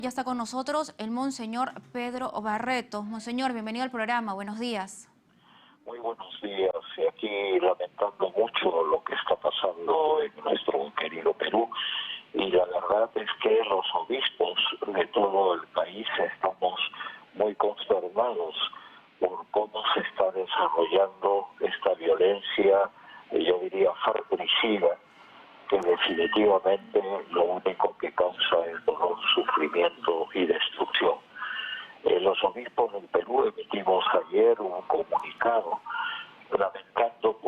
Ya está con nosotros el Monseñor Pedro Barreto. Monseñor, bienvenido al programa. Buenos días. Muy buenos días. Y aquí lamentando mucho lo que está pasando en nuestro querido Perú. Y la verdad es que los obispos de todo el país estamos muy consternados por cómo se está desarrollando esta violencia, yo diría fratricida, que definitivamente lo único que causa es dolor, sufrimiento y destrucción. Los obispos del Perú emitimos ayer un comunicado lamentando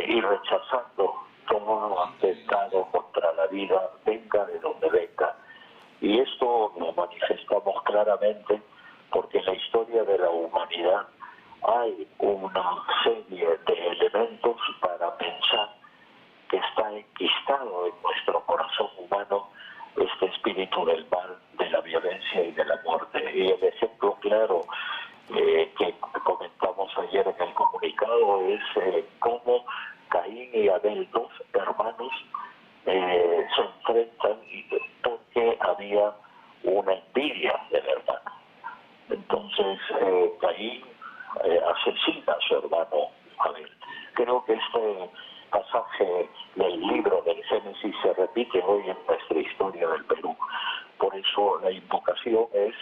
y rechazando todo atentado contra la vida, venga de donde venga. Y esto lo manifestamos claramente porque en la historia de la humanidad hay una serie de elementos para pensar que está enquistado en nuestro corazón humano este espíritu del mal, de la violencia y de la muerte. Y el ejemplo claro que comentamos ayer en el comunicado es cómo Caín y Abel, dos hermanos, se enfrentan porque había una envidia del hermano. Entonces Caín asesina a su hermano Abel. Creo que este pasaje del libro del Génesis se repite hoy en nuestra historia del Perú. Por eso la invocación es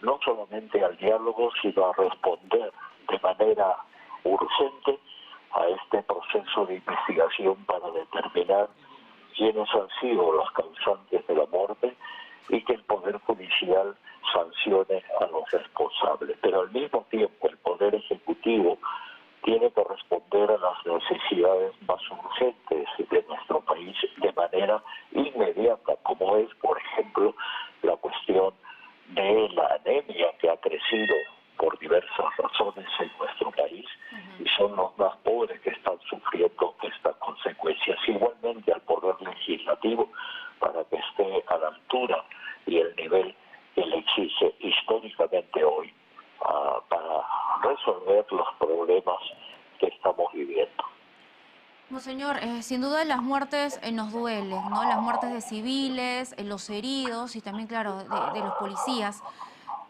no solamente al diálogo, sino a responder de manera urgente a este proceso de investigación para determinar quiénes han sido los causantes de la muerte y que el Poder Judicial sancione a los responsables. Pero al mismo tiempo el Poder Ejecutivo tiene que responder a las necesidades más urgentes de nuestro país de manera inmediata, como es, por ejemplo, la cuestión de la anemia que ha crecido por diversas razones en nuestro país y son los más pobres que están sufriendo estas consecuencias. Igualmente al Poder Legislativo para que esté a la altura y el nivel que le exige históricamente hoy para resolver los problemas que estamos viviendo. Monseñor, sin duda las muertes nos duelen, ¿no? Las muertes de civiles, los heridos y también, claro, de los policías.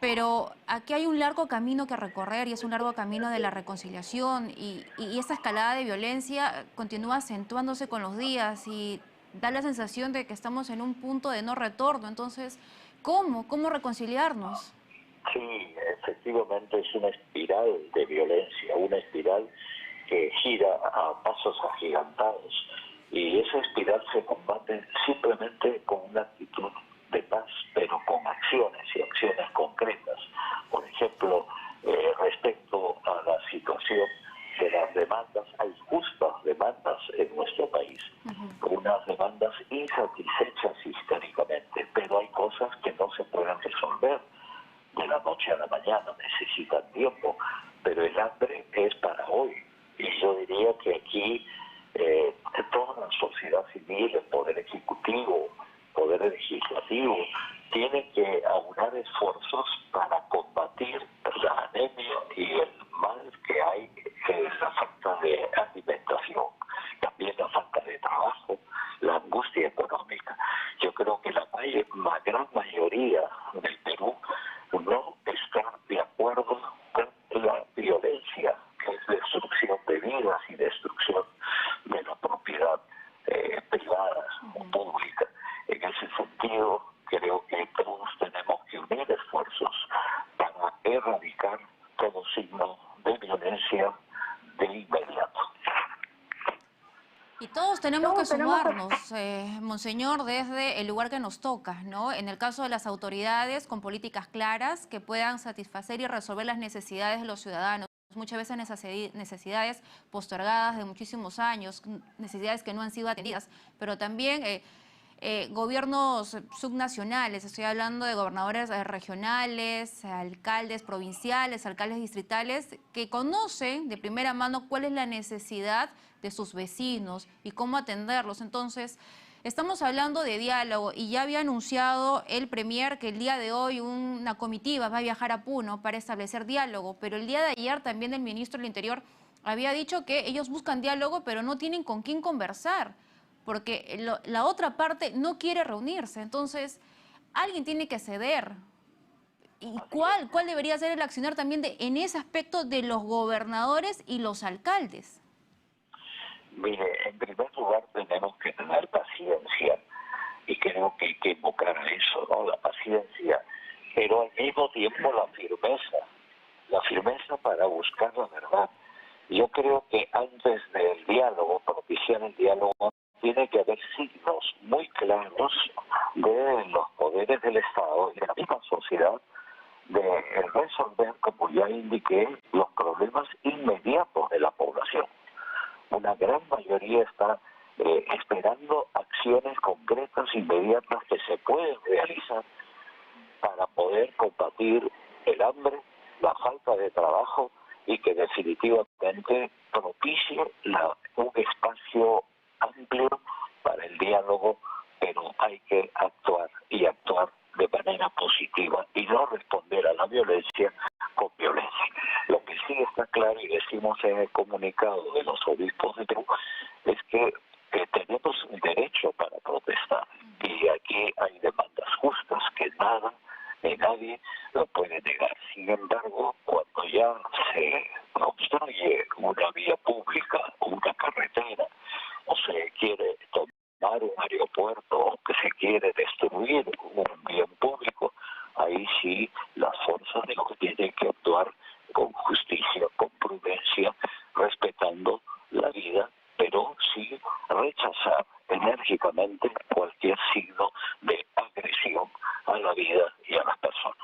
Pero aquí hay un largo camino que recorrer y es un largo camino de la reconciliación y esta escalada de violencia continúa acentuándose con los días y da la sensación de que estamos en un punto de no retorno. Entonces, ¿cómo reconciliarnos? Sí, efectivamente es una espiral de violencia, una espiral que gira a pasos agigantados y esa espiral se combate simplemente con una actitud de paz, pero con acciones y acciones concretas. Por ejemplo, respecto a la situación de las demandas, hay justas demandas en nuestro país, unas demandas insatisfechas históricamente, pero hay cosas que no se pueden resolver de la noche a la mañana, necesitan tiempo, pero el hambre es para hoy. Y yo diría que aquí toda la sociedad civil, el Poder Ejecutivo, Poder Legislativo, tiene que aunar esfuerzos para combatir la anemia y el mal que hay, que es la falta de alimentación, también la falta de trabajo, la angustia económica. Yo creo que la gran mayoría del Perú no está de acuerdo con la violencia, que es destrucción de vidas y destrucción de la propiedad privada o pública. En ese sentido, creo que todos tenemos que unir esfuerzos para erradicar todo signo de violencia de inmediato. Y todos tenemos que sumarnos, Monseñor, desde el lugar que nos toca, ¿no? En el caso de las autoridades, con políticas claras que puedan satisfacer y resolver las necesidades de los ciudadanos. Muchas veces necesidades postergadas de muchísimos años, necesidades que no han sido atendidas, pero también gobiernos subnacionales, estoy hablando de gobernadores regionales, alcaldes provinciales, alcaldes distritales, que conocen de primera mano cuál es la necesidad de sus vecinos y cómo atenderlos. Entonces, estamos hablando de diálogo y ya había anunciado el premier que el día de hoy una comitiva va a viajar a Puno para establecer diálogo, pero el día de ayer también el ministro del Interior había dicho que ellos buscan diálogo, pero no tienen con quién conversar, porque la otra parte no quiere reunirse. Entonces, alguien tiene que ceder. ¿Y cuál debería ser el accionar también en ese aspecto de los gobernadores y los alcaldes? Mire, en primer lugar tenemos que tener paciencia y creo que hay que invocar a eso, ¿no? La paciencia, pero al mismo tiempo la firmeza para buscar la verdad. Yo creo que antes del diálogo, propiciar el diálogo, tiene que haber signos muy claros de los poderes del Estado y de la misma sociedad de resolver, como ya indiqué, los problemas inmediatos de la población. Una gran mayoría está esperando acciones concretas, inmediatas, que se pueden realizar para poder combatir el hambre, la falta de trabajo y que definitivamente propicie un espacio amplio para el diálogo, pero hay que actuar y actuar de manera positiva y no responder a la violencia con violencia. Lo que sí está claro, y decimos en el comunicado de los obispos de Perú, es que tenemos un derecho para protestar y aquí hay demandas justas que nada ni nadie lo puede negar. Sin embargo, cuando ya se construye una vía pública, una carretera, o se quiere tomar un aeropuerto, o que se quiere destruir un bien público, ahí sí las fuerzas de lo que tienen que actuar con justicia, con prudencia, respetando la vida, pero sí rechazar enérgicamente cualquier signo de agresión a la vida y a las personas.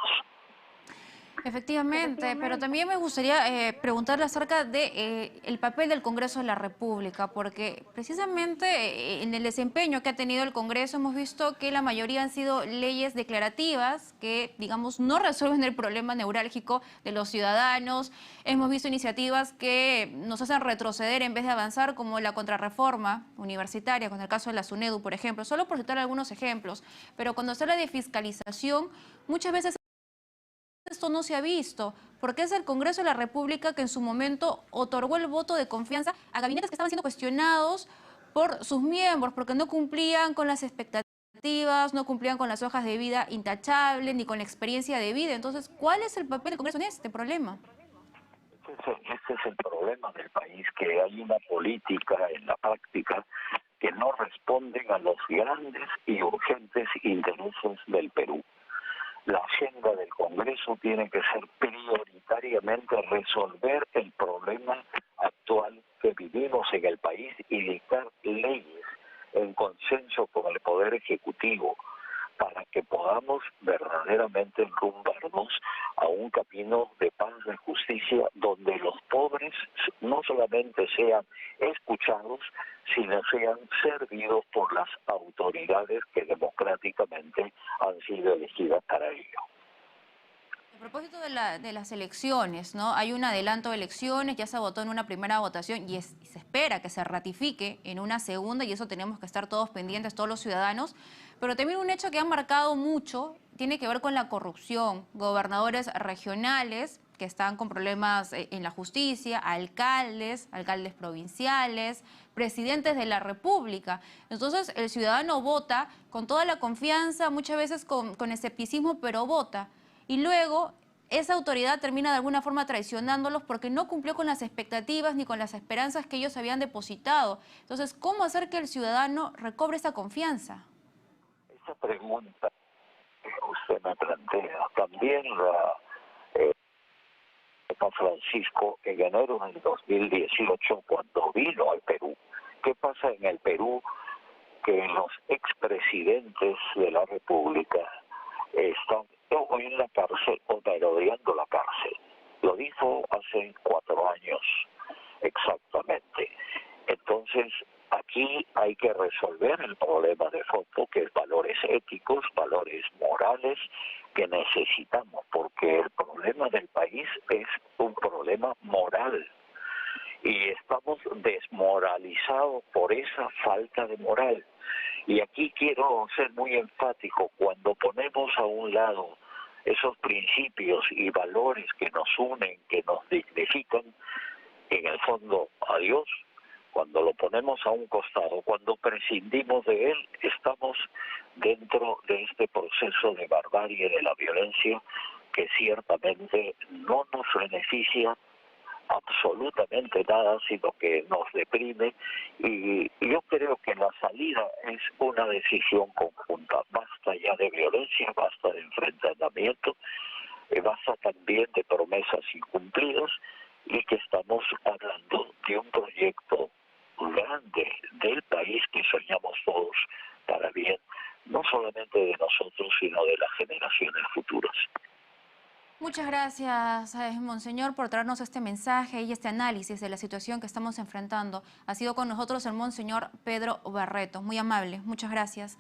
Efectivamente, pero también me gustaría preguntarle acerca de el papel del Congreso de la República, porque precisamente en el desempeño que ha tenido el Congreso hemos visto que la mayoría han sido leyes declarativas que, digamos, no resuelven el problema neurálgico de los ciudadanos. Hemos visto iniciativas que nos hacen retroceder en vez de avanzar, como la contrarreforma universitaria, con el caso de la SUNEDU, por ejemplo, solo por citar algunos ejemplos. Pero cuando se habla de fiscalización, muchas veces esto no se ha visto, porque es el Congreso de la República que en su momento otorgó el voto de confianza a gabinetes que estaban siendo cuestionados por sus miembros, porque no cumplían con las expectativas, no cumplían con las hojas de vida intachables, ni con la experiencia de vida. Entonces, ¿cuál es el papel del Congreso en este problema? Este es el problema del país, que hay una política en la práctica que no responden a los grandes y urgentes intereses del Perú. La agenda del Congreso tiene que ser prioritariamente resolver el problema actual que vivimos en el país y dictar leyes en consenso con el Poder Ejecutivo para que podamos verdaderamente enrumbarnos a un camino de paz, de justicia, donde los pobres no solamente sean escuchados, sino sean servidos por las autoridades que democráticamente han sido elegidas para ello. A propósito de las elecciones, ¿no? Hay un adelanto de elecciones, ya se votó en una primera votación y se espera que se ratifique en una segunda, y eso tenemos que estar todos pendientes, todos los ciudadanos. Pero también un hecho que ha marcado mucho tiene que ver con la corrupción. Gobernadores regionales que están con problemas en la justicia, alcaldes provinciales, presidentes de la República. Entonces el ciudadano vota con toda la confianza, muchas veces con escepticismo, pero vota. Y luego esa autoridad termina de alguna forma traicionándolos porque no cumplió con las expectativas ni con las esperanzas que ellos habían depositado. Entonces, ¿cómo hacer que el ciudadano recobre esa confianza? Esa pregunta que usted me plantea, también Papa Francisco en enero del 2018, cuando vino al Perú. ¿Qué pasa en el Perú? Que los expresidentes de la República están o en la cárcel o merodeando la cárcel. Lo dijo hace 4 años exactamente. Entonces, aquí hay que resolver el problema de fondo, que es valores éticos, valores morales que necesitamos, porque el problema del país es un problema moral. Y estamos desmoralizados por esa falta de moral. Y aquí quiero ser muy enfático: cuando ponemos a un lado esos principios y valores que nos unen, que nos dignifican, en el fondo a Dios, Cuando lo ponemos a un costado, cuando prescindimos de él, estamos dentro de este proceso de barbarie, de la violencia, que ciertamente no nos beneficia absolutamente nada, sino que nos deprime, y yo creo que la salida es una decisión conjunta. Basta ya de violencia, basta de enfrentamiento, basta también de promesas incumplidas, y que estamos hablando de un proyecto grande del país que soñamos todos para bien, no solamente de nosotros, sino de las generaciones futuras. Muchas gracias, Monseñor, por traernos este mensaje y este análisis de la situación que estamos enfrentando. Ha sido con nosotros el Monseñor Pedro Barreto. Muy amable. Muchas gracias.